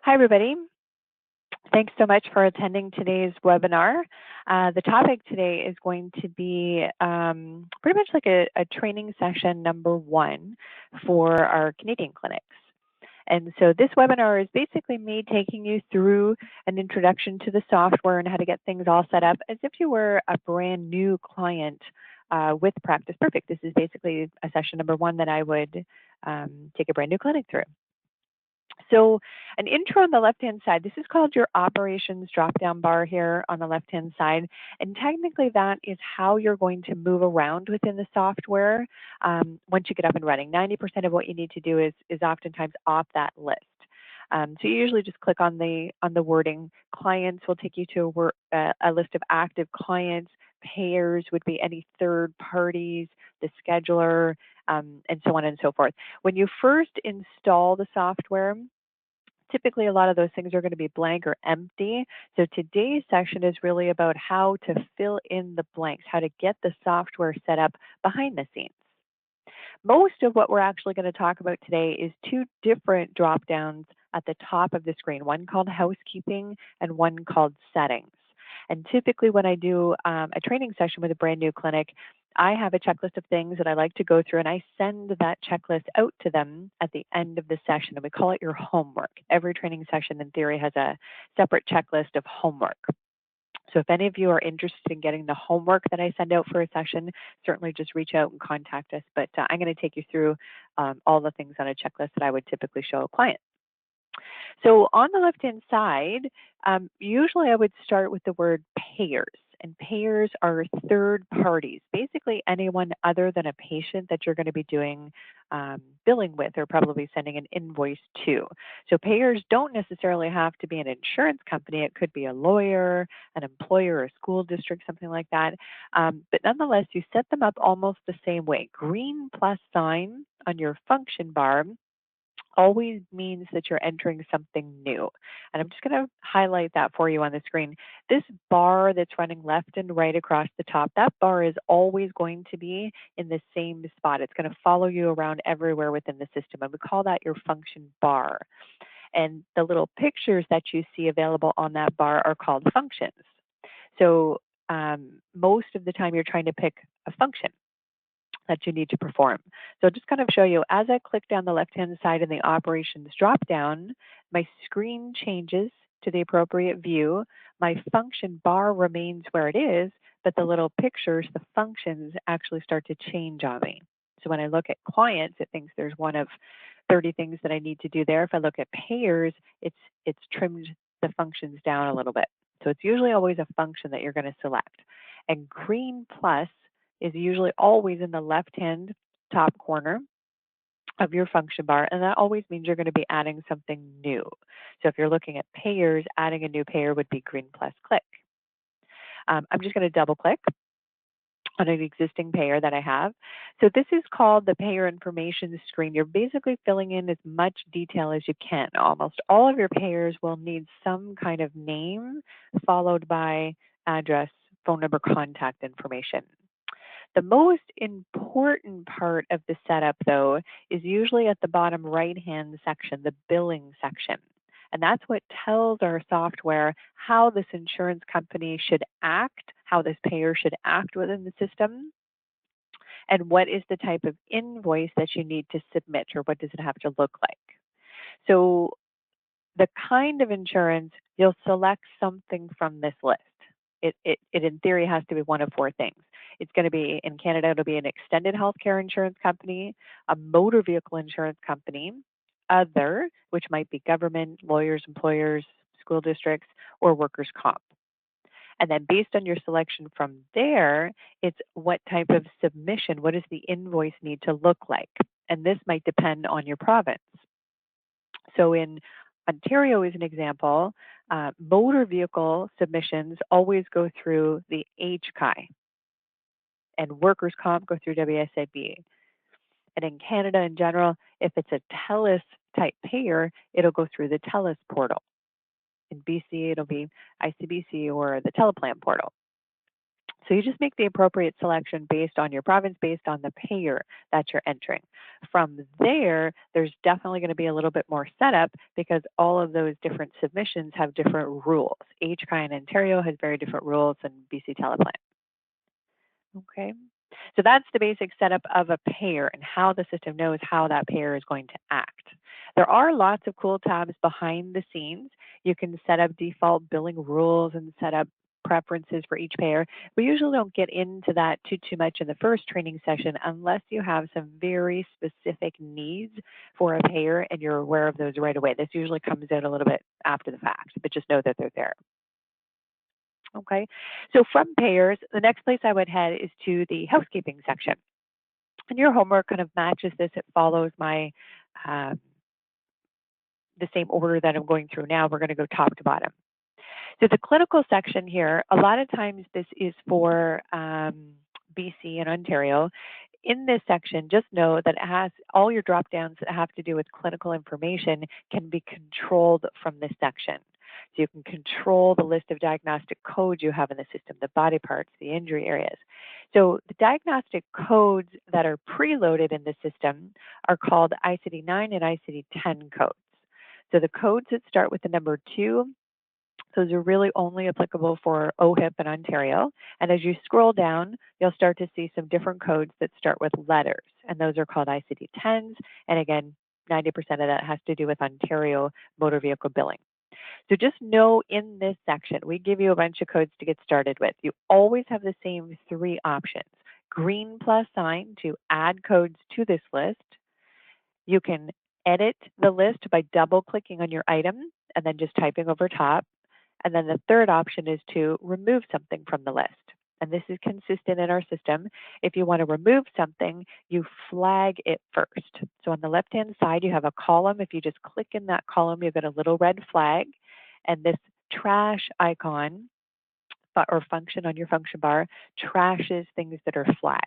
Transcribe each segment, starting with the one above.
Hi, everybody. Thanks so much for attending today's webinar. The topic today is going to be pretty much like a training session number 1 for our Canadian clinics. And so this webinar is basically me taking you through an introduction to the software and how to get things all set up as if you were a brand new client with Practice Perfect. This is basically a session number 1 that I would take a brand new clinic through. So an intro on the left-hand side, this is called your operations drop-down bar here on the left-hand side. And technically that is how you're going to move around within the software once you get up and running. 90% of what you need to do is oftentimes off that list. So you usually just click on the wording. Clients will take you to a list of active clients. Payers would be any third parties, the scheduler, and so on and so forth. When you first install the software, typically a lot of those things are going to be blank or empty. So today's session is really about how to fill in the blanks, how to get the software set up behind the scenes. Most of what we're actually going to talk about today is 2 different drop downs at the top of the screen, one called housekeeping and one called settings. And typically when I do a training session with a brand new clinic, I have a checklist of things that I like to go through, and I send that checklist out to them at the end of the session, and we call it your homework. Every training session in theory has a separate checklist of homework. So if any of you are interested in getting the homework that I send out for a session, certainly just reach out and contact us. But I'm going to take you through all the things on a checklist that I would typically show a client. So on the left-hand side, usually I would start with the word payers. And payers are third parties, basically anyone other than a patient that you're going to be doing billing with or probably sending an invoice to. So payers don't necessarily have to be an insurance company. It could be a lawyer, an employer, a school district, something like that. But nonetheless, you set them up almost the same way. Green plus sign on your function bar always means that you're entering something new. And I'm just going to highlight that for you on the screen. This bar that's running left and right across the top, that bar is always going to be in the same spot. It's going to follow you around everywhere within the system, and we call that your function bar. And the little pictures that you see available on that bar are called functions. So most of the time you're trying to pick a function that you need to perform. So I'll just kind of show you, as I click down the left-hand side in the operations drop-down, my screen changes to the appropriate view. My function bar remains where it is, but the little pictures, the functions actually start to change on me. So when I look at clients, it thinks there's one of 30 things that I need to do there. If I look at payers, it's trimmed the functions down a little bit. So it's usually always a function that you're going to select. And green plus is usually always in the left-hand top corner of your function bar, and that always means you're going to be adding something new. So if you're looking at payers, adding a new payer would be green plus click. I'm just going to double click on an existing payer that I have. So this is called the payer information screen. You're basically filling in as much detail as you can. Almost all of your payers will need some kind of name followed by address, phone number, contact information. The most important part of the setup, though, is usually at the bottom right-hand section, the billing section. And that's what tells our software how this insurance company should act, how this payer should act within the system, and what is the type of invoice that you need to submit, or what does it have to look like. So the kind of insurance, you'll select something from this list. It in theory has to be one of 4 things. It's going to be, in Canada, it'll be an extended healthcare insurance company, a motor vehicle insurance company, other, which might be government, lawyers, employers, school districts, or workers' comp. And then based on your selection from there, it's what type of submission, what does the invoice need to look like? And this might depend on your province. So in Ontario, as an example, motor vehicle submissions always go through the HCI, and workers' comp go through WSIB. And in Canada in general, if it's a TELUS type payer, it'll go through the TELUS portal. In BC, it'll be ICBC or the Teleplan portal. So you just make the appropriate selection based on your province, based on the payer that you're entering. From there, there's definitely going to be a little bit more setup because all of those different submissions have different rules. HCI in Ontario has very different rules than BC Teleplan. Okay. So that's the basic setup of a payer and how the system knows how that payer is going to act. There are lots of cool tabs behind the scenes. You can set up default billing rules and set up preferences for each payer. We usually don't get into that too much in the first training session unless you have some very specific needs for a payer and you're aware of those right away. This usually comes out a little bit after the fact, but just know that they're there. Okay, so from payers, the next place I would head is to the housekeeping section. And your homework kind of matches this. It follows my the same order that I'm going through now. We're going to go top to bottom. So the clinical section here, a lot of times this is for BC and Ontario. In this section, just know that it has all your drop downs that have to do with clinical information can be controlled from this section. So you can control the list of diagnostic codes you have in the system, the body parts, the injury areas. So the diagnostic codes that are preloaded in the system are called ICD-9 and ICD-10 codes. So the codes that start with the number 2, those are really only applicable for OHIP in Ontario. And as you scroll down, you'll start to see some different codes that start with letters. And those are called ICD-10s. And again, 90% of that has to do with Ontario motor vehicle billing. So just know in this section, we give you a bunch of codes to get started with. You always have the same 3 options. Green plus sign to add codes to this list. You can edit the list by double clicking on your item and then just typing over top. And then the third option is to remove something from the list. And this is consistent in our system. If you want to remove something, you flag it first. So on the left-hand side, you have a column. If you just click in that column, you've got a little red flag. And this trash icon or function on your function bar trashes things that are flagged.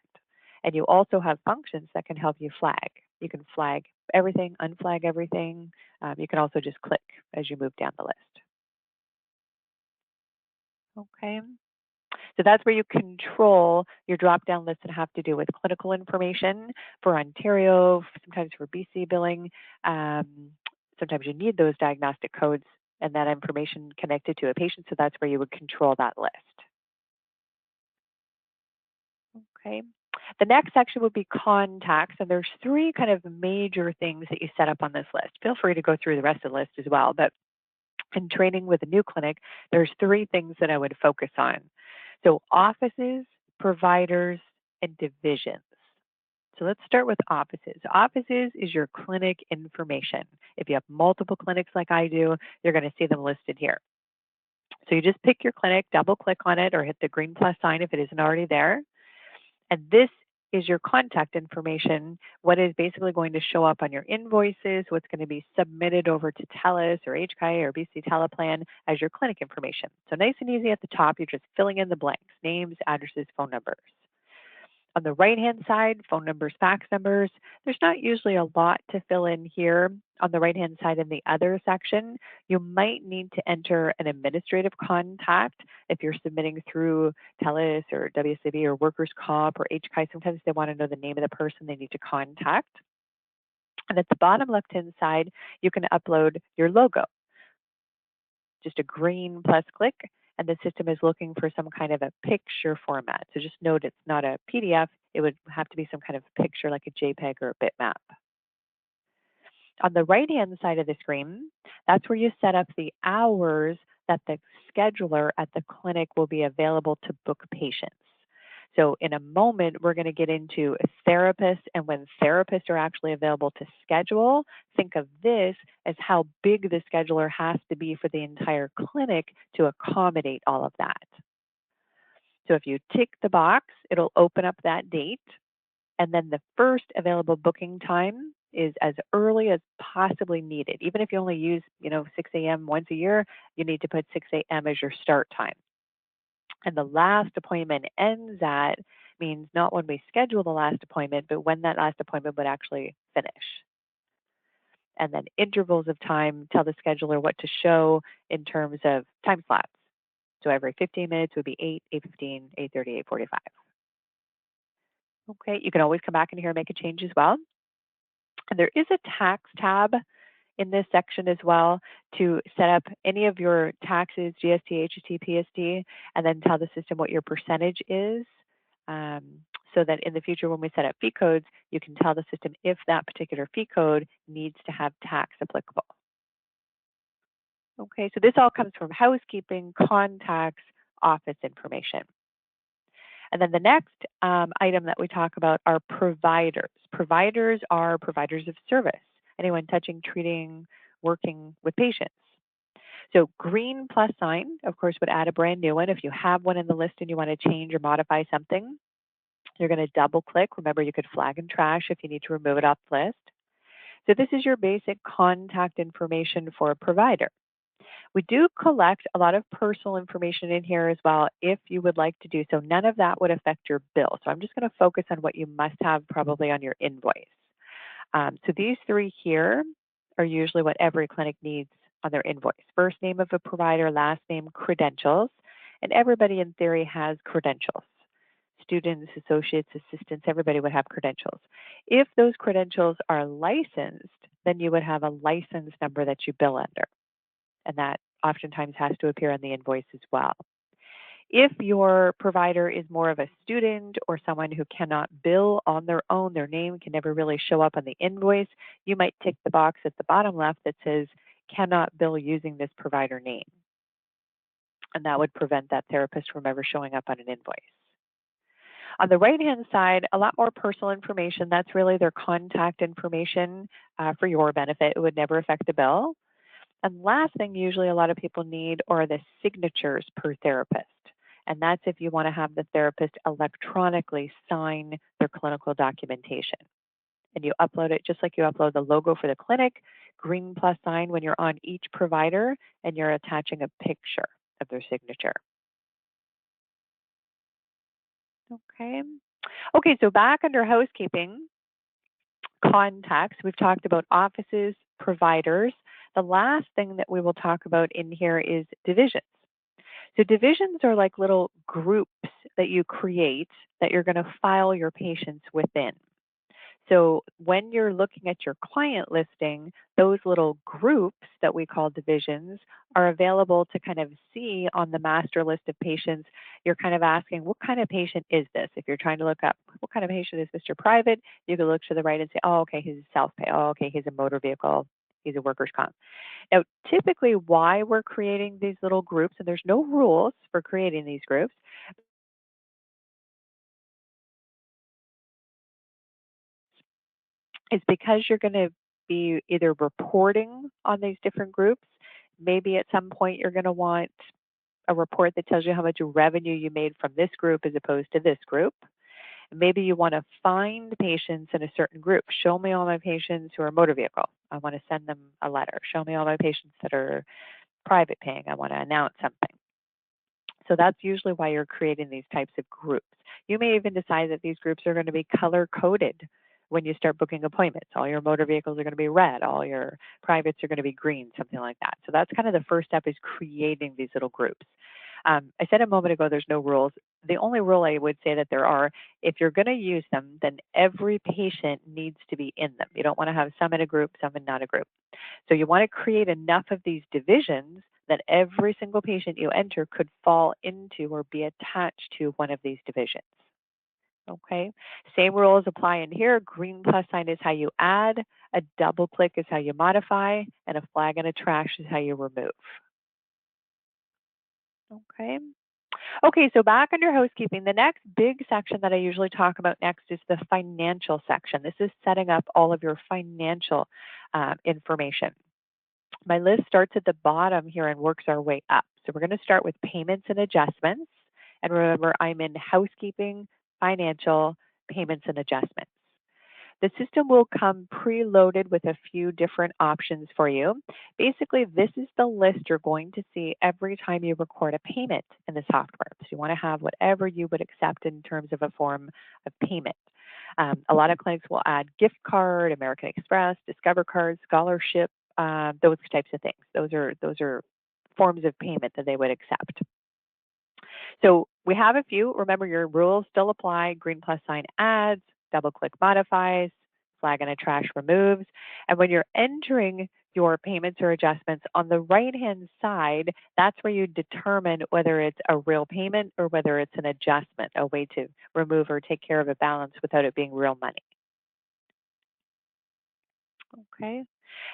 And you also have functions that can help you flag. You can flag everything, unflag everything. You can also just click as you move down the list. Okay. So that's where you control your drop-down lists that have to do with clinical information for Ontario, sometimes for BC billing. Sometimes you need those diagnostic codes and that information connected to a patient, so that's where you would control that list. Okay. The next section would be contacts, and there's 3 kind of major things that you set up on this list. Feel free to go through the rest of the list as well, but in training with a new clinic, there's 3 things that I would focus on. So offices, providers, and divisions. So let's start with offices. Offices is your clinic information. If you have multiple clinics like I do, you're going to see them listed here. So you just pick your clinic, double click on it, or hit the green plus sign if it isn't already there. And this is your contact information, what is basically going to show up on your invoices, what's going to be submitted over to TELUS or HCI or BC Teleplan as your clinic information. So nice and easy at the top, you're just filling in the blanks, names, addresses, phone numbers. On the right-hand side, phone numbers, fax numbers. There's not usually a lot to fill in here. On the right-hand side in the other section, you might need to enter an administrative contact if you're submitting through TELUS or WCB or Workers' Comp or HCI. Sometimes they want to know the name of the person they need to contact. And at the bottom left-hand side, you can upload your logo. Just a green plus click, and the system is looking for some kind of a picture format. So just note it's not a PDF. It would have to be some kind of picture like a JPEG or a bitmap. On the right-hand side of the screen, that's where you set up the hours that the scheduler at the clinic will be available to book patients. So in a moment, we're going to get into therapists, and when therapists are actually available to schedule, think of this as how big the scheduler has to be for the entire clinic to accommodate all of that. So if you tick the box, it'll open up that date, and then the first available booking time is as early as possibly needed. Even if you only use, 6 a.m. once a year, you need to put 6 a.m. as your start time. And the last appointment ends at means not when we schedule the last appointment, but when that last appointment would actually finish. And then intervals of time tell the scheduler what to show in terms of time slots. So every 15 minutes would be 8, 8:15, 8:30, 8:45. Okay, you can always come back in here and make a change as well. And there is a tax tab in this section as well to set up any of your taxes, GST, HST, PST, and then tell the system what your percentage is, so that in the future when we set up fee codes, you can tell the system if that particular fee code needs to have tax applicable. Okay, so this all comes from housekeeping, contacts, office information. And then the next item that we talk about are providers. Providers are providers of service, anyone touching, treating, working with patients. So green plus sign, of course, would add a brand new one. If you have one in the list and you want to change or modify something, you're going to double click. Remember, you could flag and trash if you need to remove it off the list. So this is your basic contact information for a provider. We do collect a lot of personal information in here as well if you would like to do so. None of that would affect your bill. So I'm just going to focus on what you must have probably on your invoice. So these three here are usually what every clinic needs on their invoice. First name of a provider, last name, credentials, and everybody in theory has credentials. Students, associates, assistants, everybody would have credentials. If those credentials are licensed, then you would have a license number that you bill under, and that oftentimes has to appear on the invoice as well. If your provider is more of a student or someone who cannot bill on their own, their name can never really show up on the invoice, you might tick the box at the bottom left that says, cannot bill using this provider name. And that would prevent that therapist from ever showing up on an invoice. On the right-hand side, a lot more personal information. That's really their contact information for your benefit. It would never affect the bill. And last thing usually a lot of people need are the signatures per therapist. And that's if you want to have the therapist electronically sign their clinical documentation. And you upload it just like you upload the logo for the clinic, green plus sign when you're on each provider, and you're attaching a picture of their signature. Okay. Okay, so back under housekeeping, contacts, we've talked about offices, providers. The last thing that we will talk about in here is divisions. So divisions are like little groups that you create that you're going to file your patients within. So when you're looking at your client listing, those little groups that we call divisions are available to kind of see on the master list of patients. You're kind of asking, what kind of patient is this? If you're trying to look up, what kind of patient is Mr. Private, you can look to the right and say, oh, okay, he's a self-pay. Oh, okay, he's a motor vehicle. He's a workers' comp. Now, typically why we're creating these little groups, and there's no rules for creating these groups, is because you're going to be either reporting on these different groups. Maybe at some point you're going to want a report that tells you how much revenue you made from this group as opposed to this group. Maybe you want to find patients in a certain group. Show me all my patients who are motor vehicle. I want to send them a letter. Show me all my patients that are private paying. I want to announce something. So that's usually why you're creating these types of groups. You may even decide that these groups are going to be color coded when you start booking appointments. All your motor vehicles are going to be red, all your privates are going to be green, something like that. So that's kind of the first step, is creating these little groups. I said a moment ago there's no rules. The only rule I would say that there are, if you're going to use them, then every patient needs to be in them. You don't want to have some in a group, some in not a group. So you want to create enough of these divisions that every single patient you enter could fall into or be attached to one of these divisions. Okay, same rules apply in here. Green plus sign is how you add, a double click is how you modify, and a flag and a trash is how you remove. Okay. Okay, so back under housekeeping, the next big section that I usually talk about next is the financial section. This is setting up all of your financial information. My list starts at the bottom here and works our way up. So we're going to start with payments and adjustments. And remember, I'm in housekeeping, financial, payments and adjustments. The system will come preloaded with a few different options for you. Basically, this is the list you're going to see every time you record a payment in the software. So you want to have whatever you would accept in terms of a form of payment. A lot of clinics will add gift card, American Express, Discover card, scholarship, those types of things. Those are forms of payment that they would accept. So we have a few. Remember, your rules still apply. Green plus sign adds, double click modifies, flag and a trash removes. And when you're entering your payments or adjustments on the right-hand side, that's where you determine whether it's a real payment or whether it's an adjustment, a way to remove or take care of a balance without it being real money. Okay.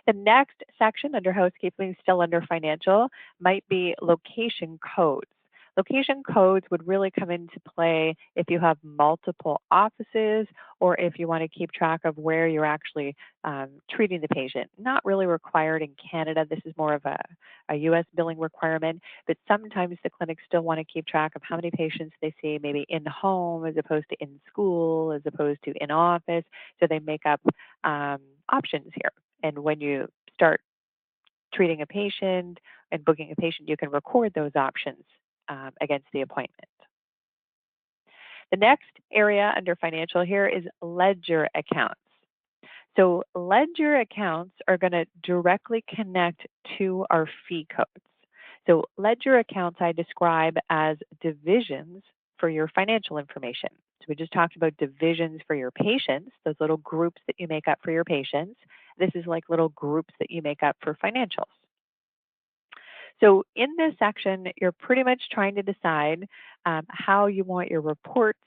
The next section under housekeeping, still under financial, might be location codes. Location codes would really come into play if you have multiple offices or if you want to keep track of where you're actually treating the patient. Not really required in Canada. This is more of a U.S. billing requirement, but sometimes the clinics still want to keep track of how many patients they see, maybe in home as opposed to in school, as opposed to in office. So they make up options here. And when you start treating a patient and booking a patient, you can record those options against the appointment. The next area under financial here is ledger accounts. So ledger accounts are going to directly connect to our fee codes. So ledger accounts I describe as divisions for your financial information. So we just talked about divisions for your patients, those little groups that you make up for your patients. This is like little groups that you make up for financials. So in this section, you're pretty much trying to decide how you want your reports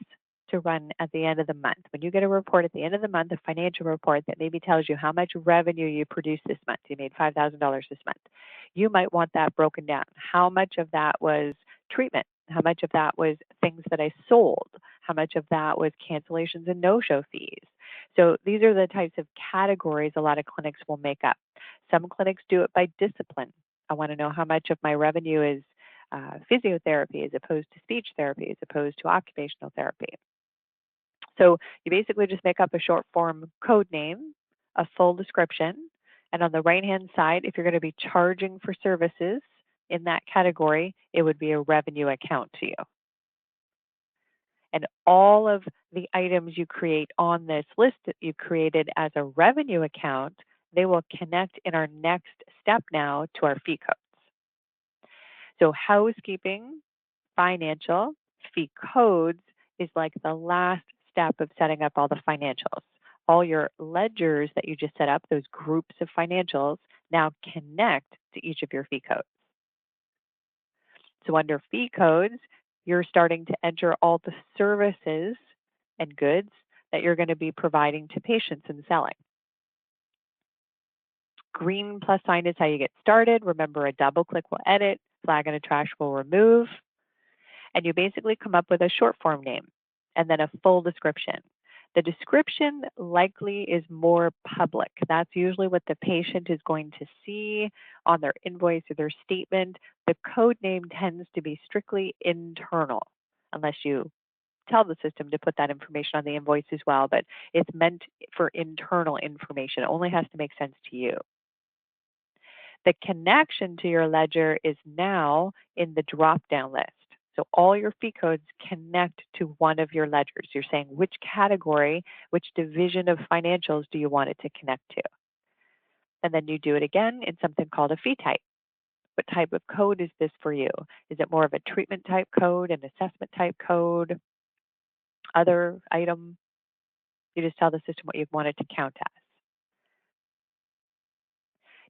to run at the end of the month. When you get a report at the end of the month, a financial report that maybe tells you how much revenue you produced this month, you made $5,000 this month, you might want that broken down. How much of that was treatment? How much of that was things that I sold? How much of that was cancellations and no-show fees? So these are the types of categories a lot of clinics will make up. Some clinics do it by discipline. I want to know how much of my revenue is physiotherapy as opposed to speech therapy, as opposed to occupational therapy. So you basically just make up a short form code name, a full description, and on the right-hand side, if you're going to be charging for services in that category, it would be a revenue account to you. And all of the items you create on this list that you created as a revenue account, they will connect in our next step now to our fee codes. So housekeeping, financial, fee codes is like the last step of setting up all the financials. All your ledgers that you just set up, those groups of financials, now connect to each of your fee codes. So under fee codes, you're starting to enter all the services and goods that you're going to be providing to patients and selling. Green plus sign is how you get started. Remember, a double click will edit, flag and a trash will remove. And you basically come up with a short form name and then a full description. The description likely is more public. That's usually what the patient is going to see on their invoice or their statement. The code name tends to be strictly internal, unless you tell the system to put that information on the invoice as well, but it's meant for internal information. It only has to make sense to you. The connection to your ledger is now in the drop-down list. So all your fee codes connect to one of your ledgers. You're saying which category, which division of financials do you want it to connect to? And then you do it again in something called a fee type. What type of code is this for you? Is it more of a treatment type code, an assessment type code, other item? You just tell the system what you want it to count as.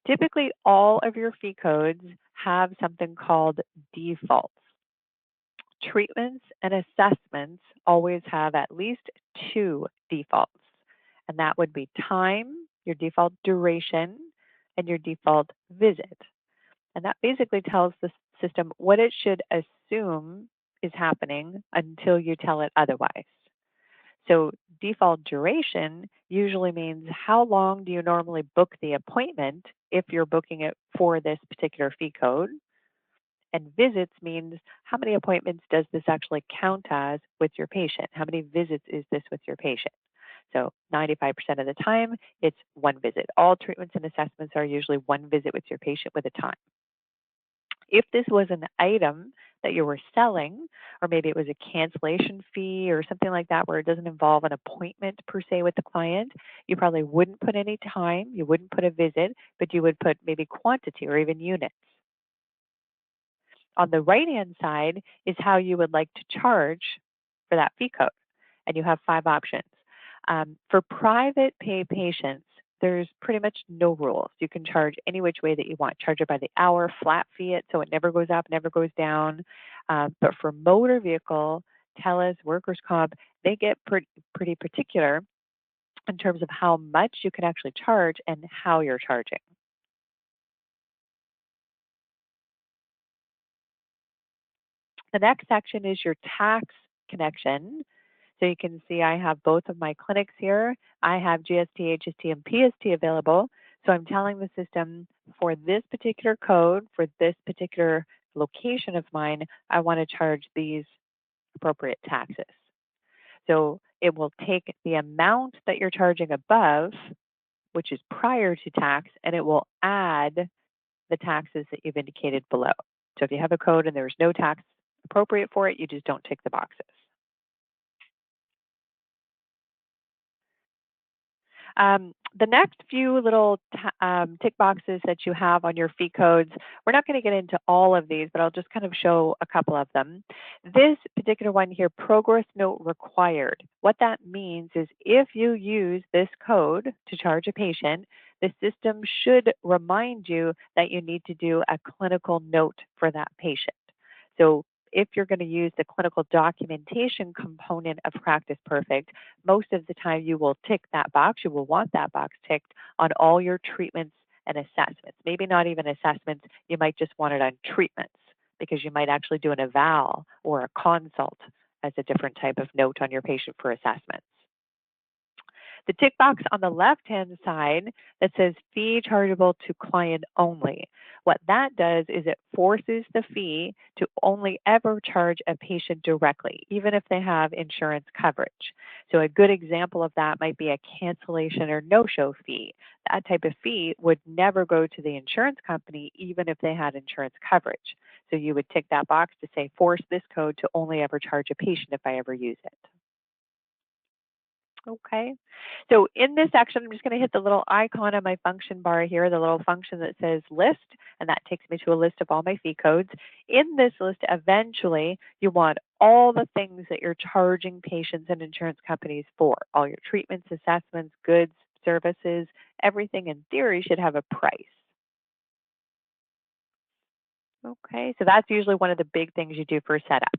Typically, all of your fee codes have something called defaults. Treatments and assessments always have at least two defaults, and that would be time, your default duration, and your default visit. And that basically tells the system what it should assume is happening until you tell it otherwise. So default duration usually means how long do you normally book the appointment if you're booking it for this particular fee code. And visits means how many appointments does this actually count as with your patient? How many visits is this with your patient? So 95% of the time, it's one visit. All treatments and assessments are usually one visit with your patient with a time. If this was an item that you were selling, or maybe it was a cancellation fee or something like that where it doesn't involve an appointment per se with the client, you probably wouldn't put any time, you wouldn't put a visit, but you would put maybe quantity or even units. On the right-hand side is how you would like to charge for that fee code, and you have 5 options. For private pay patients, there's pretty much no rules. You can charge any which way that you want. Charge it by the hour, flat fee it, so it never goes up, never goes down. But for motor vehicle, TELUS, workers' comp, they get pretty particular in terms of how much you can actually charge and how you're charging. The next section is your tax connection. So you can see I have both of my clinics here. I have GST, HST, and PST available. So I'm telling the system for this particular code, for this particular location of mine, I want to charge these appropriate taxes. So it will take the amount that you're charging above, which is prior to tax, and it will add the taxes that you've indicated below. So if you have a code and there's no tax appropriate for it, you just don't tick the boxes. The next few little tick boxes that you have on your fee codes, we're not going to get into all of these, but I'll just kind of show a couple of them. This particular one here, progress note required. What that means is if you use this code to charge a patient, the system should remind you that you need to do a clinical note for that patient. So if you're going to use the clinical documentation component of Practice Perfect, most of the time you will tick that box. You will want that box ticked on all your treatments and assessments. Maybe not even assessments. You might just want it on treatments because you might actually do an eval or a consult as a different type of note on your patient for assessments. The tick box on the left-hand side that says fee chargeable to client only. What that does is it forces the fee to only ever charge a patient directly, even if they have insurance coverage. So a good example of that might be a cancellation or no-show fee. That type of fee would never go to the insurance company, even if they had insurance coverage. So you would tick that box to say, force this code to only ever charge a patient if I ever use it. Okay, so in this section, I'm just going to hit the little icon on my function bar here, the little function that says list, and that takes me to a list of all my fee codes. In this list, eventually, you want all the things that you're charging patients and insurance companies for, all your treatments, assessments, goods, services, everything in theory should have a price. Okay, so that's usually one of the big things you do for a setup.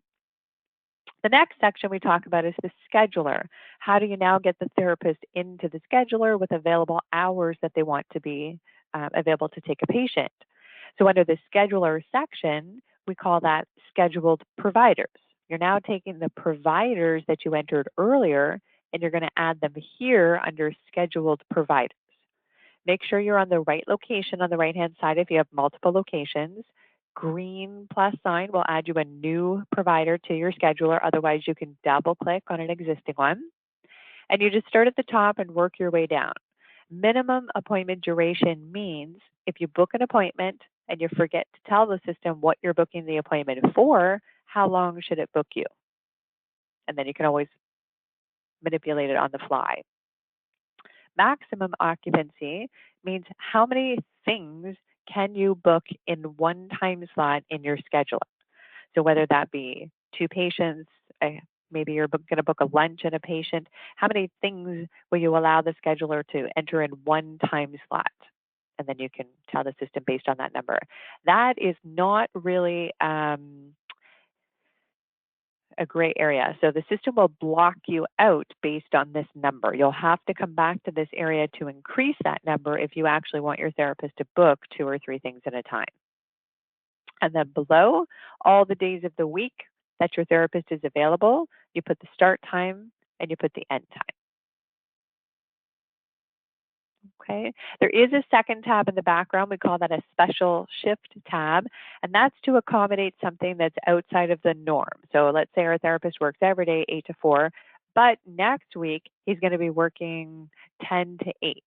The next section we talk about is the scheduler. How do you now get the therapist into the scheduler with available hours that they want to be available to take a patient? So under the scheduler section, we call that scheduled providers. You're now taking the providers that you entered earlier and you're going to add them here under scheduled providers. Make sure you're on the right location on the right-hand side if you have multiple locations. Green plus sign will add you a new provider to your scheduler. Otherwise, you can double click on an existing one. And you just start at the top and work your way down. Minimum appointment duration means if you book an appointment and you forget to tell the system what you're booking the appointment for, how long should it book you? And then you can always manipulate it on the fly. Maximum occupancy means how many things can you book in one time slot in your scheduler. So whether that be 2 patients, maybe you're going to book a lunch and a patient, how many things will you allow the scheduler to enter in one time slot? And then you can tell the system based on that number. That is not really a gray area. So the system will block you out based on this number. You'll have to come back to this area to increase that number if you actually want your therapist to book 2 or 3 things at a time. And then below, all the days of the week that your therapist is available, you put the start time and you put the end time. Okay, there is a second tab in the background. We call that a special shift tab, and that's to accommodate something that's outside of the norm. So let's say our therapist works every day 8 to 4, but next week he's going to be working 10 to 8.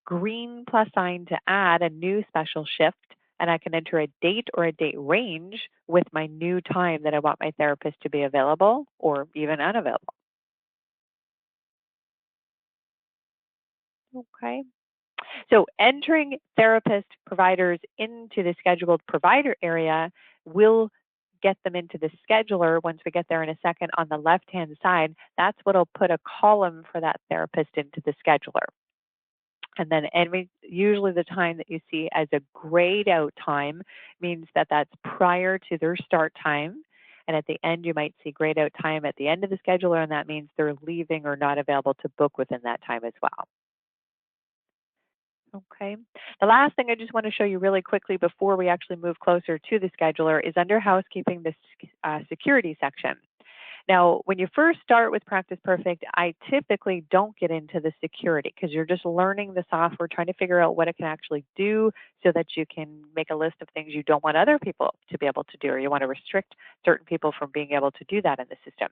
Green plus sign to add a new special shift, and I can enter a date or a date range with my new time that I want my therapist to be available or even unavailable. Okay. So entering therapist providers into the scheduled provider area we'll get them into the scheduler once we get there in a second on the left-hand side. That's what'll put a column for that therapist into the scheduler. And then usually the time that you see as a grayed out time means that that's prior to their start time. And at the end, you might see grayed out time at the end of the scheduler, and that means they're leaving or not available to book within that time as well. Okay. The last thing I just want to show you really quickly before we actually move closer to the scheduler is under housekeeping, the security section. Now, when you first start with Practice Perfect, I typically don't get into the security because you're just learning the software, trying to figure out what it can actually do so that you can make a list of things you don't want other people to be able to do, or you want to restrict certain people from being able to do that in the system.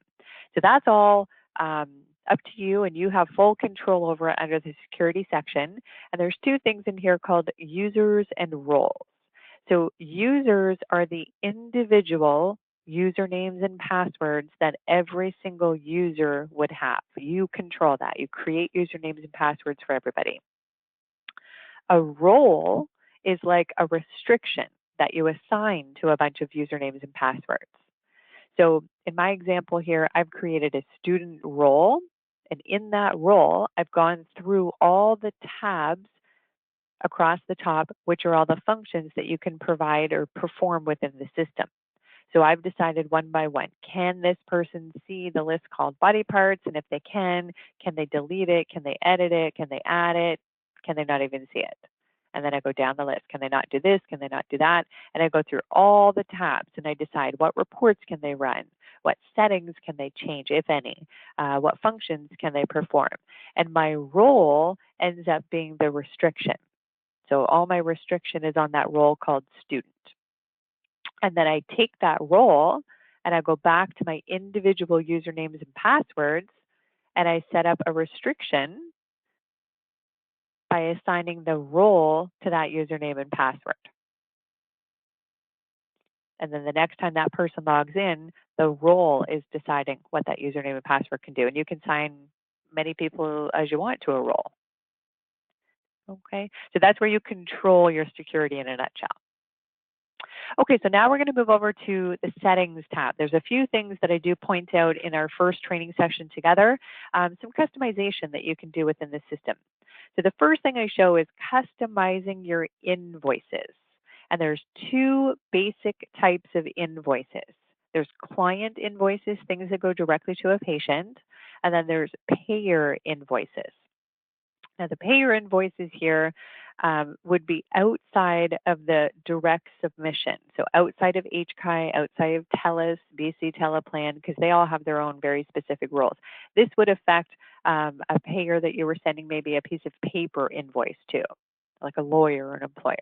So that's all up to you, and you have full control over it under the security section. And there's two things in here called users and roles. So users are the individual usernames and passwords that every single user would have. You control that. You create usernames and passwords for everybody. A role is like a restriction that you assign to a bunch of usernames and passwords. So in my example here, I've created a student role, and in that role, I've gone through all the tabs across the top, which are all the functions that you can provide or perform within the system. So I've decided one by one, can this person see the list called body parts? And if they can they delete it? Can they edit it? Can they add it? Can they not even see it? And then I go down the list. Can they not do this? Can they not do that? And I go through all the tabs and I decide what reports can they run? What settings can they change, if any? What functions can they perform? And my role ends up being the restriction. So all my restriction is on that role called student. And then I take that role and I go back to my individual usernames and passwords and I set up a restriction by assigning the role to that username and password. And then the next time that person logs in, the role is deciding what that username and password can do. And you can assign many people as you want to a role. Okay, so that's where you control your security in a nutshell. Okay, so now we're going to move over to the settings tab. There's a few things that I do point out in our first training session together, some customization that you can do within the system. So the first thing I show is customizing your invoices. And there's two basic types of invoices. There's client invoices, things that go directly to a patient, and then there's payer invoices. Now, the payer invoices here would be outside of the direct submission. So outside of HCI, outside of TELUS, BC Teleplan, because they all have their own very specific rules. This would affect a payer that you were sending maybe a piece of paper invoice to, like a lawyer or an employer.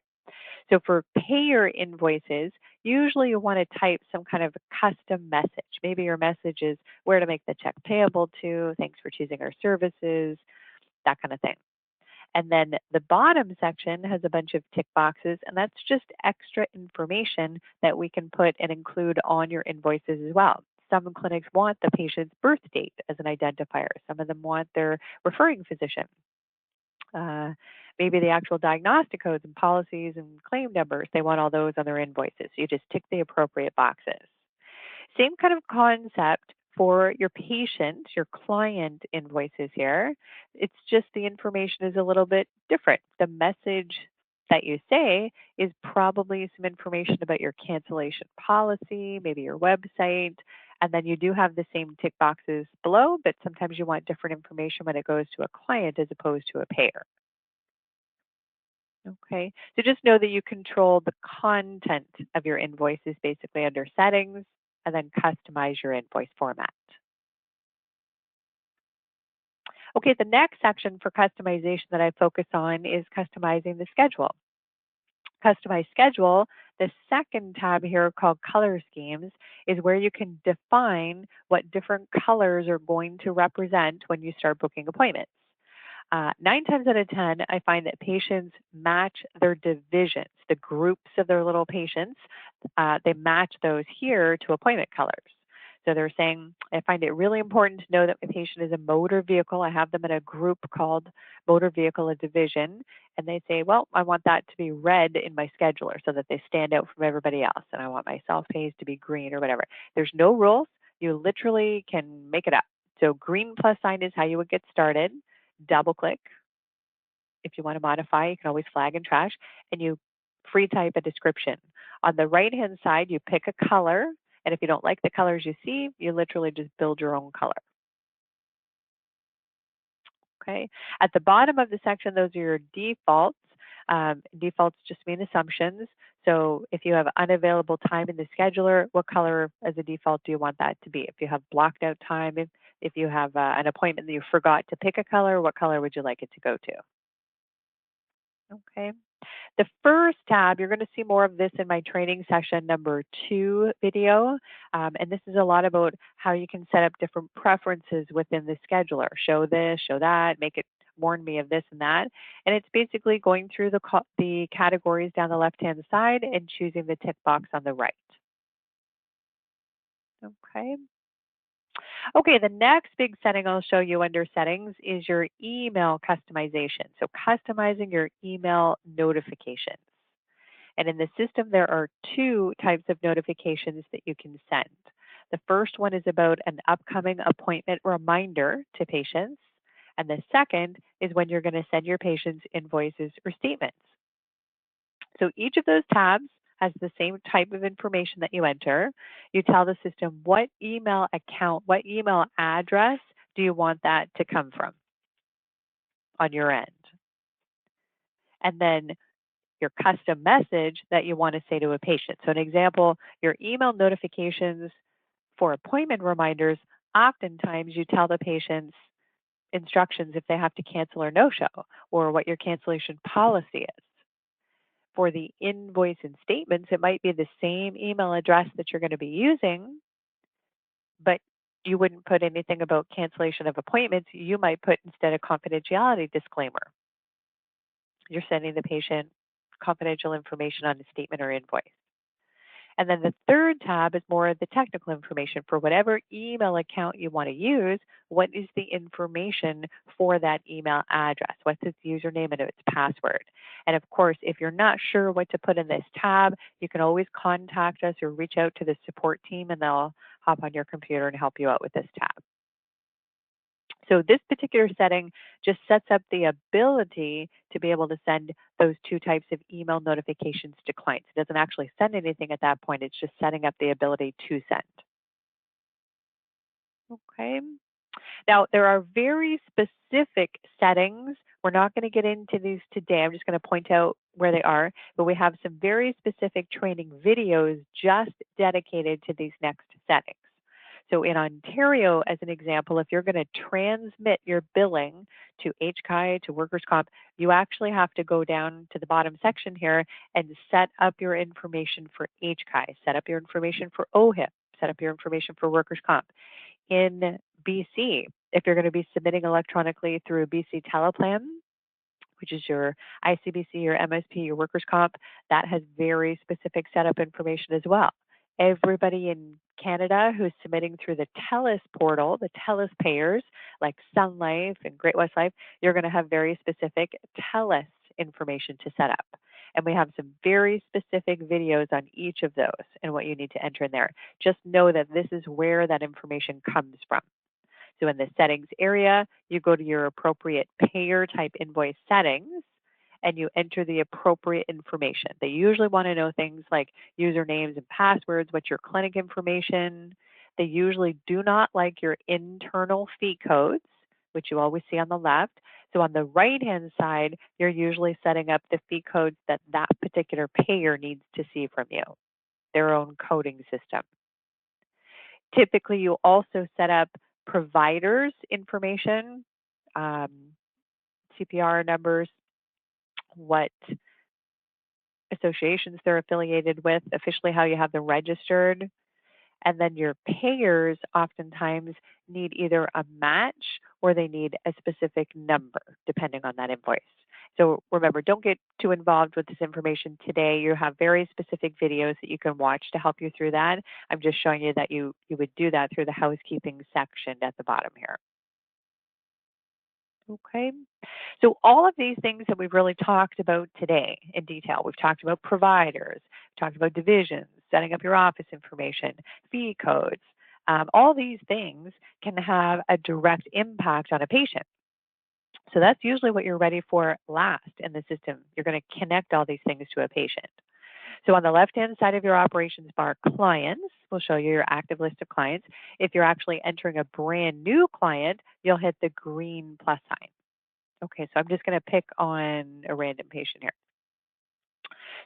So for payer invoices, usually you want to type some kind of custom message. Maybe your message is where to make the check payable to, thanks for choosing our services, that kind of thing. And then the bottom section has a bunch of tick boxes, and that's just extra information that we can put and include on your invoices as well. Some clinics want the patient's birth date as an identifier. Some of them want their referring physician. Maybe the actual diagnostic codes and policies and claim numbers, they want all those on their invoices. So you just tick the appropriate boxes. Same kind of concept for your patient, your client invoices here. It's just the information is a little bit different. The message that you say is probably some information about your cancellation policy, maybe your website, and then you do have the same tick boxes below, but sometimes you want different information when it goes to a client as opposed to a payer. Okay, so just know that you control the content of your invoices basically under settings, and then customize your invoice format. Okay, the next section for customization that I focus on is customizing the schedule. Customize schedule, the second tab here called color schemes, is where you can define what different colors are going to represent when you start booking appointments. 9 times out of 10, I find that patients match their divisions, the groups of their little patients, they match those here to appointment colors. So they're saying, I find it really important to know that my patient is a motor vehicle. I have them in a group called motor vehicle, a division, and they say, well, I want that to be red in my scheduler so that they stand out from everybody else, and I want my self-pays to be green or whatever. There's no rules. You literally can make it up. So green plus sign is how you would get started. Double click. If you want to modify, you can always flag and trash, and you free type a description. On the right-hand side, you pick a color, and if you don't like the colors you see, you literally just build your own color. Okay. At the bottom of the section, those are your defaults. Defaults just mean assumptions. So if you have unavailable time in the scheduler, what color as a default do you want that to be? If you have blocked out time, if you have an appointment that you forgot to pick a color, what color would you like it to go to? Okay. The first tab, you're going to see more of this in my training session number 2 video. And this is a lot about how you can set up different preferences within the scheduler. Show this, show that, make it warn me of this and that. And it's basically going through the categories down the left-hand side and choosing the tick box on the right. Okay. Okay, the next big setting I'll show you under settings is your email customization. So customizing your email notifications. And in the system, there are 2 types of notifications that you can send. The first one is about an upcoming appointment reminder to patients. And the second is when you're going to send your patients invoices or statements. So each of those tabs has the same type of information that you enter. You tell the system what email account, what email address do you want that to come from on your end. And then your custom message that you want to say to a patient. So an example, your email notifications for appointment reminders, oftentimes you tell the patients instructions if they have to cancel or no-show, or what your cancellation policy is. For the invoice and statements, it might be the same email address that you're going to be using, but you wouldn't put anything about cancellation of appointments. You might put instead a confidentiality disclaimer. You're sending the patient confidential information on a statement or invoice. And then the third tab is more of the technical information for whatever email account you want to use. What is the information for that email address? What's its username and its password? And of course, if you're not sure what to put in this tab, you can always contact us or reach out to the support team and they'll hop on your computer and help you out with this tab. So this particular setting just sets up the ability to be able to send those 2 types of email notifications to clients. It doesn't actually send anything at that point. It's just setting up the ability to send. Okay. Now, there are very specific settings. We're not going to get into these today. I'm just going to point out where they are, but we have some very specific training videos just dedicated to these next settings. So in Ontario, as an example, if you're going to transmit your billing to HCI, to workers' comp, you actually have to go down to the bottom section here and set up your information for HCI, set up your information for OHIP, set up your information for workers' comp. In BC, if you're going to be submitting electronically through BC Teleplan, which is your ICBC, your MSP, your workers' comp, that has very specific setup information as well. Everybody in Canada who's submitting through the TELUS portal, the TELUS payers like Sun Life and Great West Life, you're going to have very specific TELUS information to set up. And we have some very specific videos on each of those and what you need to enter in there. Just know that this is where that information comes from. So in the settings area, you go to your appropriate payer type invoice settings and you enter the appropriate information. They usually want to know things like usernames and passwords, what's your clinic information. They usually do not like your internal fee codes, which you always see on the left. So on the right-hand side, you're usually setting up the fee codes that that particular payer needs to see from you, their own coding system. Typically, you also set up providers information, CPR numbers, what associations they're affiliated with, officially how you have them registered. And then your payers oftentimes need either a match or they need a specific number, depending on that invoice. So remember, don't get too involved with this information today. You have very specific videos that you can watch to help you through that. I'm just showing you that you would do that through the housekeeping section at the bottom here. Okay. So all of these things that we've really talked about today in detail, we've talked about providers, talked about divisions, setting up your office information, fee codes. All these things can have a direct impact on a patient. So that's usually what you're ready for last in the system. You're going to connect all these things to a patient. So on the left-hand side of your operations bar, clients, will show you your active list of clients. If you're actually entering a brand new client, you'll hit the green plus sign. Okay, so I'm just going to pick on a random patient here.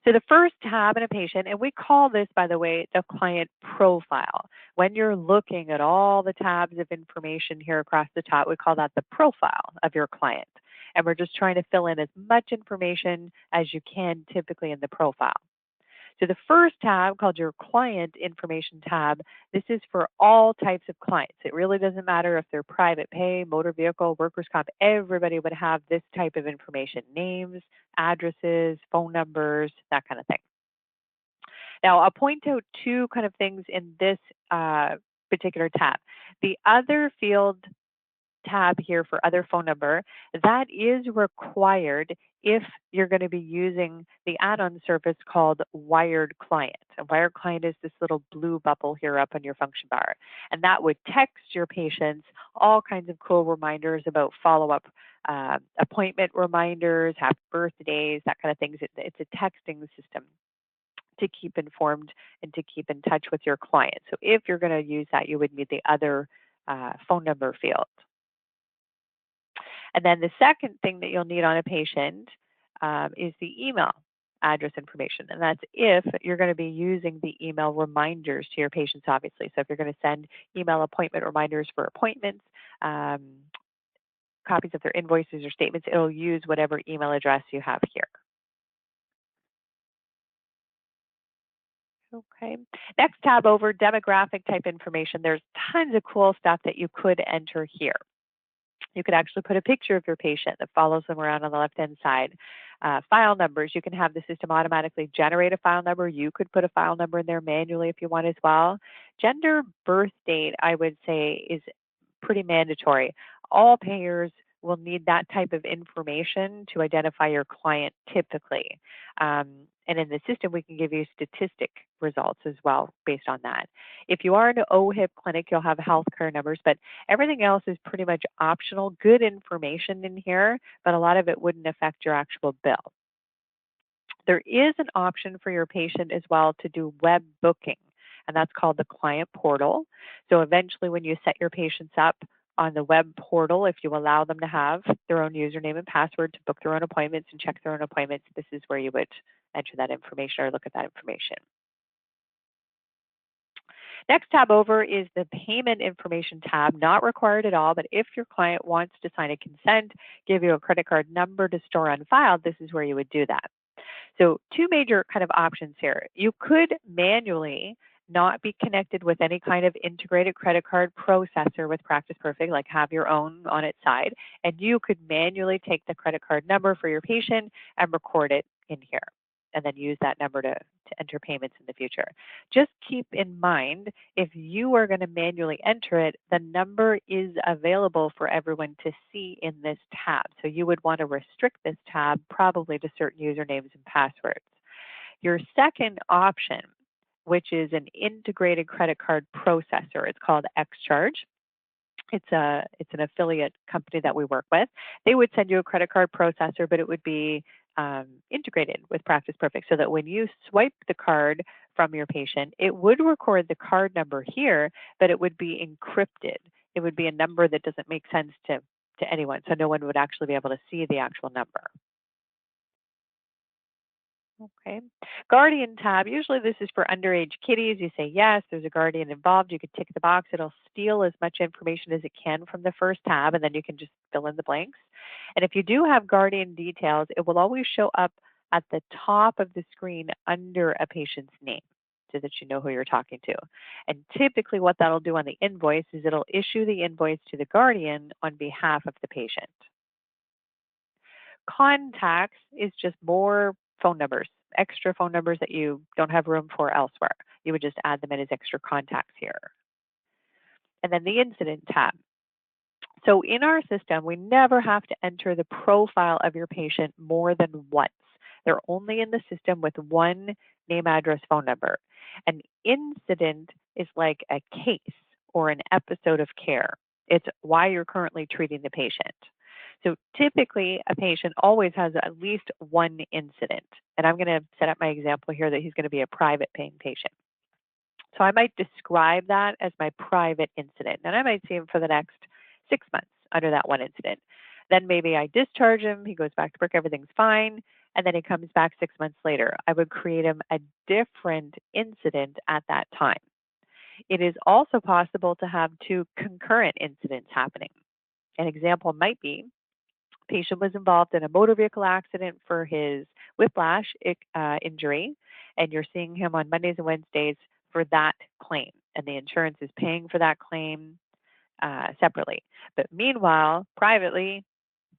So the first tab in a patient, and we call this, by the way, the client profile. When you're looking at all the tabs of information here across the top, we call that the profile of your client. And we're just trying to fill in as much information as you can typically in the profile. So the first tab, called your client information tab, this is for all types of clients. It really doesn't matter if they're private pay, motor vehicle, workers' comp. Everybody would have this type of information: names, addresses, phone numbers, that kind of thing. Now, I'll point out two kind of things in this particular tab. The other field tab here for other phone number, that is required if you're going to be using the add-on service called Wired Client. A Wired Client is this little blue bubble here up on your function bar. And that would text your patients all kinds of cool reminders about follow-up appointment reminders, happy birthdays, that kind of things. It's a texting system to keep informed and to keep in touch with your client. So if you're going to use that, you would need the other phone number field. And then the second thing that you'll need on a patient is the email address information. And that's if you're going to be using the email reminders to your patients, obviously. So if you're going to send email appointment reminders for appointments, copies of their invoices or statements, it'll use whatever email address you have here. Okay. Next tab over, demographic type information. There's tons of cool stuff that you could enter here. You could actually put a picture of your patient that follows them around on the left-hand side. File numbers, you can have the system automatically generate a file number. You could put a file number in there manually if you want as well. Gender, birth date, I would say, is pretty mandatory. All payers will need that type of information to identify your client typically. And in the system, we can give you statistic results as well based on that. If you are an OHIP clinic, you'll have healthcare numbers, but everything else is pretty much optional. Good information in here, but a lot of it wouldn't affect your actual bill. There is an option for your patient as well to do web booking, and that's called the client portal. So eventually when you set your patients up on the web portal, if you allow them to have their own username and password to book their own appointments and check their own appointments, this is where you would enter that information or look at that information. Next tab over is the payment information tab, not required at all, but if your client wants to sign a consent, give you a credit card number to store on file, this is where you would do that. So two major kind of options here. You could manually not be connected with any kind of integrated credit card processor with Practice Perfect, like have your own on its side, and you could manually take the credit card number for your patient and record it in here, and then use that number to enter payments in the future. Just keep in mind, if you are going to manually enter it, the number is available for everyone to see in this tab. So you would want to restrict this tab probably to certain usernames and passwords. Your second option, which is an integrated credit card processor, it's called XCharge. It's an affiliate company that we work with. They would send you a credit card processor, but it would be integrated with Practice Perfect so that when you swipe the card from your patient, it would record the card number here, but it would be encrypted. It would be a number that doesn't make sense to anyone, so no one would actually be able to see the actual number. Okay. Guardian tab, usually this is for underage kiddies. You say yes, there's a guardian involved. You could tick the box. It'll steal as much information as it can from the first tab, and then you can just fill in the blanks. And if you do have guardian details, it will always show up at the top of the screen under a patient's name so that you know who you're talking to. And typically what that'll do on the invoice is it'll issue the invoice to the guardian on behalf of the patient. contacts is just more phone numbers, extra phone numbers that you don't have room for elsewhere. You would just add them in as extra contacts here. And then the incident tab. So in our system, we never have to enter the profile of your patient more than once. They're only in the system with one name, address, phone number. An incident is like a case or an episode of care. It's why you're currently treating the patient. So typically, a patient always has at least one incident. And I'm going to set up my example here that he's going to be a private paying patient. So I might describe that as my private incident, and I might see him for the next 6 months under that one incident. Then maybe I discharge him, he goes back to work, everything's fine, and then he comes back 6 months later. I would create him a different incident at that time. It is also possible to have two concurrent incidents happening. An example might be patient was involved in a motor vehicle accident for his whiplash injury, and you're seeing him on Mondays and Wednesdays for that claim, and the insurance is paying for that claim separately. But meanwhile, privately,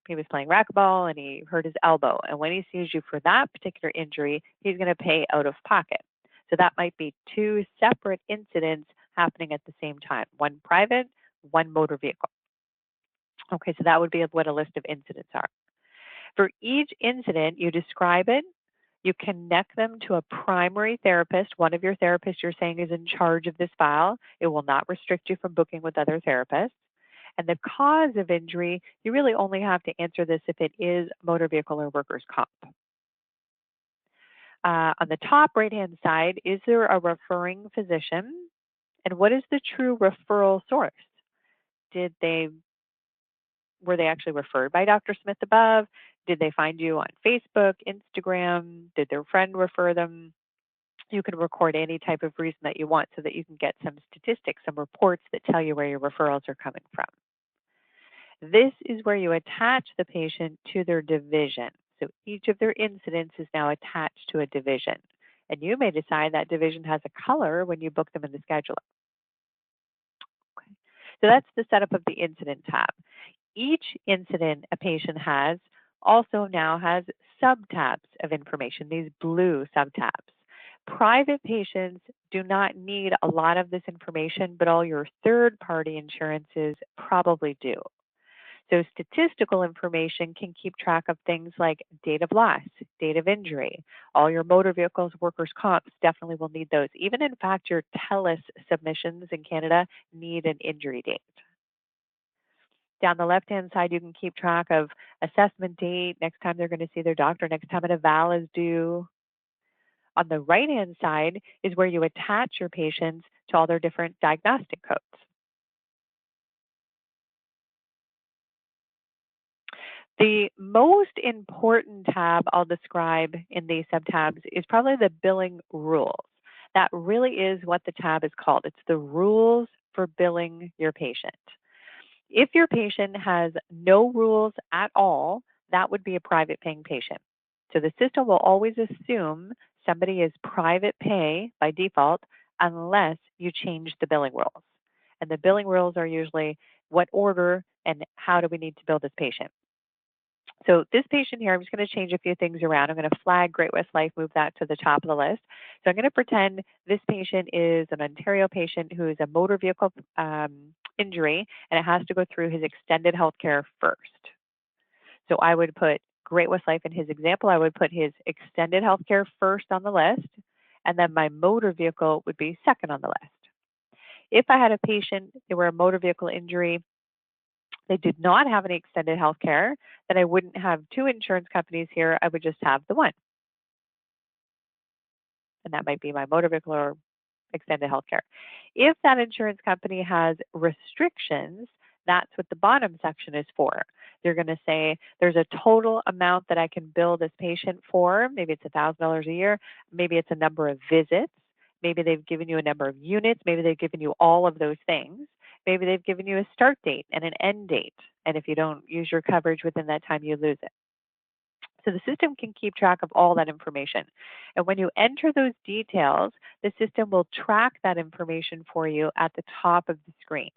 he was playing racquetball and he hurt his elbow, and when he sees you for that particular injury, he's going to pay out of pocket. So that might be two separate incidents happening at the same time, one private, one motor vehicle. Okay, so that would be what a list of incidents are. For each incident, you describe it, you connect them to a primary therapist. One of your therapists you're saying is in charge of this file. It will not restrict you from booking with other therapists. And the cause of injury, you really only have to answer this if it is motor vehicle or workers' comp. On the top right-hand side, is there a referring physician? And what is the true referral source? Were they actually referred by Dr. Smith above? Did they find you on Facebook, Instagram? Did their friend refer them? You can record any type of reason that you want so that you can get some statistics, some reports that tell you where your referrals are coming from. This is where you attach the patient to their division. So each of their incidents is now attached to a division. And you may decide that division has a color when you book them in the scheduler. Okay. So that's the setup of the incident tab. Each incident a patient has also now has subtabs of information, these blue subtabs. Private patients do not need a lot of this information, but all your third-party insurances probably do. So statistical information can keep track of things like date of loss, date of injury. All your motor vehicles, workers' comps definitely will need those. Even in fact, your TELUS submissions in Canada need an injury date. Down the left-hand side, you can keep track of assessment date, next time they're going to see their doctor, next time an eval is due. On the right-hand side is where you attach your patients to all their different diagnostic codes. The most important tab I'll describe in these subtabs is probably the billing rules. That really is what the tab is called. It's the rules for billing your patient. If your patient has no rules at all, that would be a private paying patient. So the system will always assume somebody is private pay by default unless you change the billing rules. And the billing rules are usually what order and how do we need to bill this patient. So this patient here, I'm just going to change a few things around. I'm going to flag Great West Life, move that to the top of the list. So I'm going to pretend this patient is an Ontario patient who is a motor vehicle injury, and it has to go through his extended health care first. So I would put Great West Life in his example. I would put his extended health care first on the list, and then my motor vehicle would be second on the list. If I had a patient, they were a motor vehicle injury, they did not have any extended health care, then I wouldn't have two insurance companies here. I would just have the one. And that might be my motor vehicle or extended health care. If that insurance company has restrictions, that's what the bottom section is for. They're going to say there's a total amount that I can bill this patient for. Maybe it's $1,000 a year. Maybe it's a number of visits. Maybe they've given you a number of units. Maybe they've given you all of those things. Maybe they've given you a start date and an end date. And if you don't use your coverage within that time, you lose it. So the system can keep track of all that information. And when you enter those details, the system will track that information for you at the top of the screen.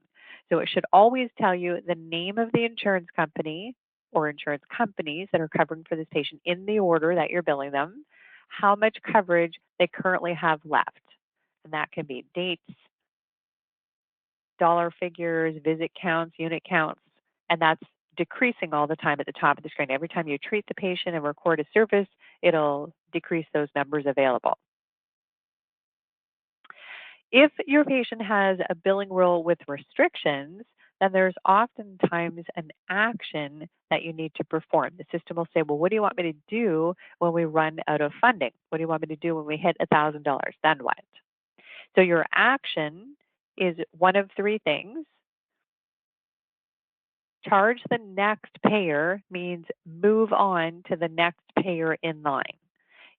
So it should always tell you the name of the insurance company or insurance companies that are covering for this patient in the order that you're billing them, how much coverage they currently have left. And that can be dates, dollar figures, visit counts, unit counts, and that's decreasing all the time at the top of the screen. Every time you treat the patient and record a service, it'll decrease those numbers available. If your patient has a billing rule with restrictions, then there's oftentimes an action that you need to perform. The system will say, well, what do you want me to do when we run out of funding? What do you want me to do when we hit $1,000? Then what? So your action is one of three things. Charge the next payer means move on to the next payer in line.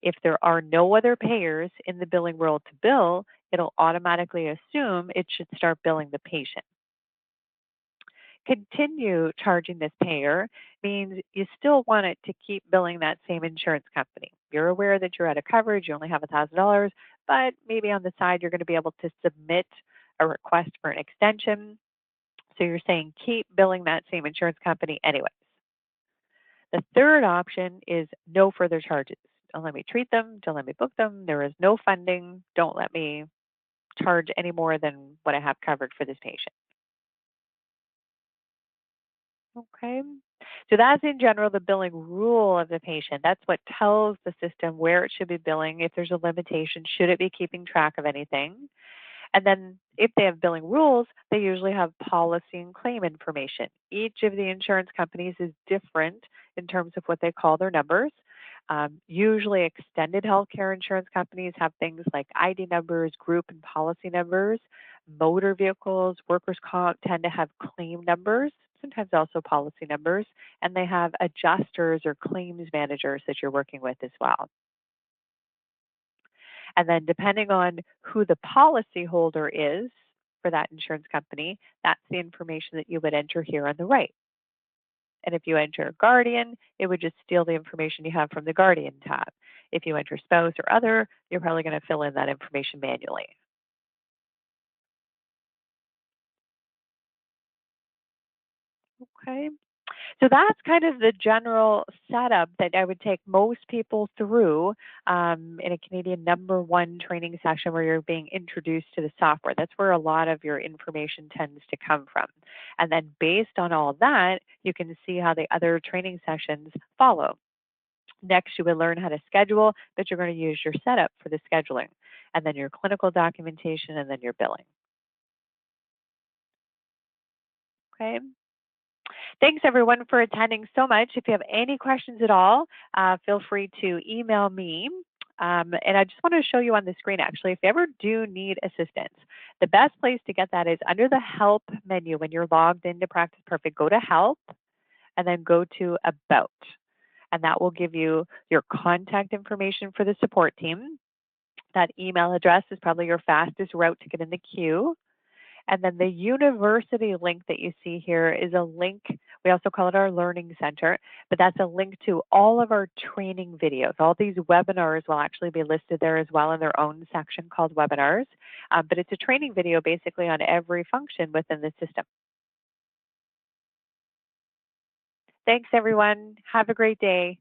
If there are no other payers in the billing rule to bill, it'll automatically assume it should start billing the patient. Continue charging this payer means you still want it to keep billing that same insurance company. You're aware that you're out of coverage, you only have $1,000, but maybe on the side you're going to be able to submit a request for an extension. So you're saying keep billing that same insurance company anyways. The third option is no further charges. Don't let me treat them, don't let me book them, there is no funding, don't let me charge any more than what I have covered for this patient. Okay, so that's in general the billing rule of the patient. That's what tells the system where it should be billing, if there's a limitation, should it be keeping track of anything. And then if they have billing rules, they usually have policy and claim information. Each of the insurance companies is different in terms of what they call their numbers. Usually extended healthcare insurance companies have things like ID numbers, group and policy numbers. Motor vehicles, workers' comp tend to have claim numbers, sometimes also policy numbers, and they have adjusters or claims managers that you're working with as well. And then depending on who the policy holder is for that insurance company, that's the information that you would enter here on the right. And if you enter guardian, it would just steal the information you have from the guardian tab. If you enter spouse or other, you're probably going to fill in that information manually. Okay. So that's kind of the general setup that I would take most people through in a Canadian #1 training session where you're being introduced to the software. That's where a lot of your information tends to come from. And then based on all that, you can see how the other training sessions follow. Next, you would learn how to schedule, but you're going to use your setup for the scheduling, and then your clinical documentation, and then your billing. Okay. Thanks everyone for attending so much. If you have any questions at all, feel free to email me. And I just want to show you on the screen, actually, if you ever do need assistance, the best place to get that is under the Help menu. When you're logged into Practice Perfect, go to Help and then go to About. And that will give you your contact information for the support team. That email address is probably your fastest route to get in the queue. And then the university link that you see here is a link. We also call it our Learning Center, but that's a link to all of our training videos. All these webinars will actually be listed there as well in their own section called Webinars. But it's a training video basically on every function within the system. Thanks, everyone. Have a great day.